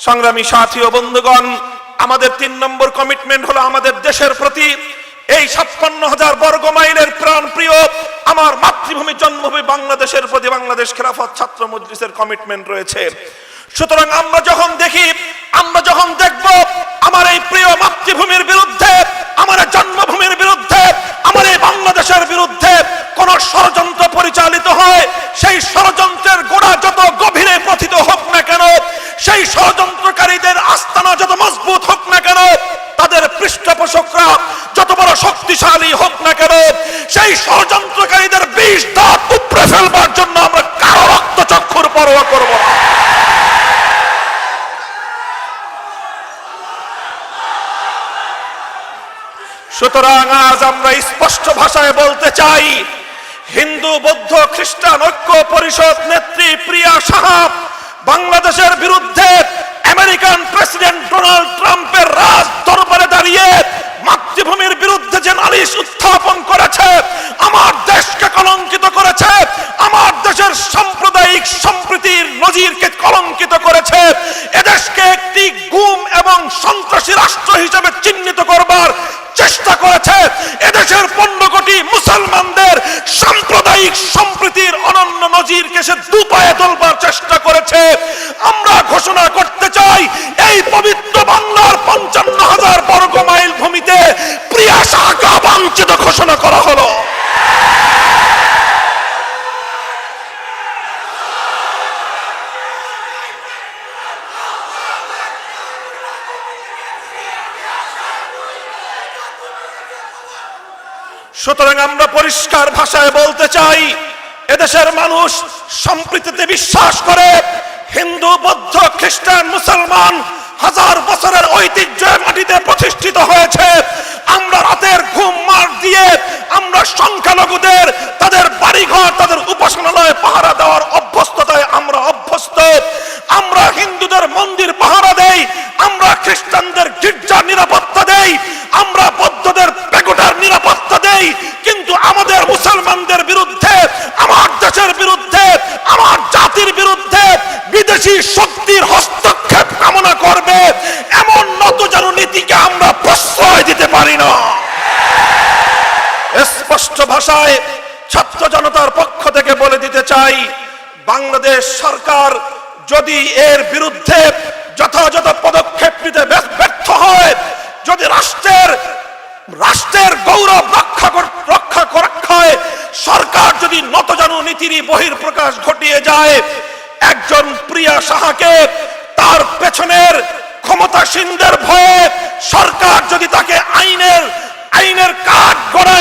সংগ্রামী সাথী ও বন্ধুগণ, আমাদের ৩ নম্বর কমিটমেন্ট হলো আমাদের দেশের প্রতি এই ৫৬,০০০ বর্গ মাইলের প্রাণ প্রিয় আমার মাতৃভূমি জন্মভূমি বাংলাদেশের প্রতি বাংলাদেশ খেলাফত ছাত্র মজলিসের কমিটমেন্ট রয়েছে। সুতরাং আমরা যখন দেখব আমার এই প্রিয় মাতৃভূমির বিরুদ্ধে, আমার জন্মভূমির বিরুদ্ধে, আমার এই বাংলাদেশের বিরুদ্ধে কোন ষড়যন্ত্র পরিচালিত হয়, সেই ষড়যন্ত্রের গোড়া যত গভীরে পতিত হোক না কেন, সেই ষড়যন্ত্রকারীদের আস্তানা যত মজবুত হোক না কেন, তাদের পৃষ্ঠপোষকরা যত বড় শক্তিশালী হোক না কেন, সেই ষড়যন্ত্রকারীদের বিষ দাঁত উপড়ে ফেলবার জন্য আমরা কারো রক্তচক্ষুর পরোয়া করব না। সুতরাং আজ আমরা স্পষ্ট ভাষায় বলতে চাই, হিন্দু বৌদ্ধ খ্রিস্টান ঐক্য পরিষদ নেত্রী প্রিয়া সাহাব বাংলাদেশের বিরুদ্ধে আমেরিকান প্রেসিডেন্ট ডোনাল্ড ট্রাম্পের রাজ দরবারে দাঁড়িয়ে মাতৃভূমির বিরুদ্ধে যে নালিশ উত্থাপন করেছে, আমার দেশকে কলঙ্কিত করেছে, আমার দেশের সাম্প্রদায়িক সম্প্রীতির নজিরকে কলঙ্কিত করেছে, এদেশকে একটি গুম এবং সন্ত্রাসী রাষ্ট্র হিসেবে চিহ্নিত করবার চেষ্টা করেছে, এদেশের ১৫ কোটি মুসলমানদের সাম্প্রদায়িক সম্প্রীতির অনন্য নজিরকে সে দুপায়ে তোলবার চেষ্টা করেছে। আমরা ঘোষণা করতে চাই, এই পবিত্র বাংলার ৫৫,০০০ বর্গ মাইল ভূমিতে প্রিয়া সাহাকে অবাঞ্ছিত ঘোষণা করা হলো। সুতরাং আমরা পরিষ্কার ভাষায় বলতে চাই, এদেশের মানুষ সম্প্রীতিতে বিশ্বাস করে। হিন্দু বৌদ্ধ খ্রিস্টান মুসলমান হাজার বছরের ঐতিহ্য মাটিতে প্রতিষ্ঠিত হয়েছে। আমরা রাতের ঘুম মার দিয়ে আমরা সংখ্যালঘুদের তাদের বাড়িঘর তাদের উপাসনালয় পাহারা দেওয়ার অভ্যস্ততায় আমরা অভ্যস্ত। আমরা হিন্দুদের মন্দির পাহারা দেই, আমরা খ্রিস্টানদের গির্জার নিরাপত্তা দেই, আমরা বৌদ্ধদের পেগোডার নিরাপত্তা দেই, কিন্তু আমাদের মুসলমানদের বিরুদ্ধে, আমার দেশের বিরুদ্ধে, আমার জাতির বিরুদ্ধে বিদেশি শক্তির হস্তক্ষেপ কামনা করবে এমন নতজানু নীতিকে আমরা প্রশ্রয় দিতে পারি না। স্পষ্ট ভাষায় ছাত্র জনতার পক্ষ থেকে বলে দিতে চাই, বাংলাদেশ সরকার যদি এর বিরুদ্ধে যথাযথ পদক্ষেপ নিতে ব্যর্থ হয়, যদি রাষ্ট্রের গৌরব রক্ষায় সরকার যদি নতজানু নীতির বহিঃপ্রকাশ ঘটিয়ে যায়, একজন প্রিয়া সাহাকে তার পেছনের ক্ষমতাসীনদের ভয়ে সরকার যদি তাকে আইনের কাঠ গড়ায়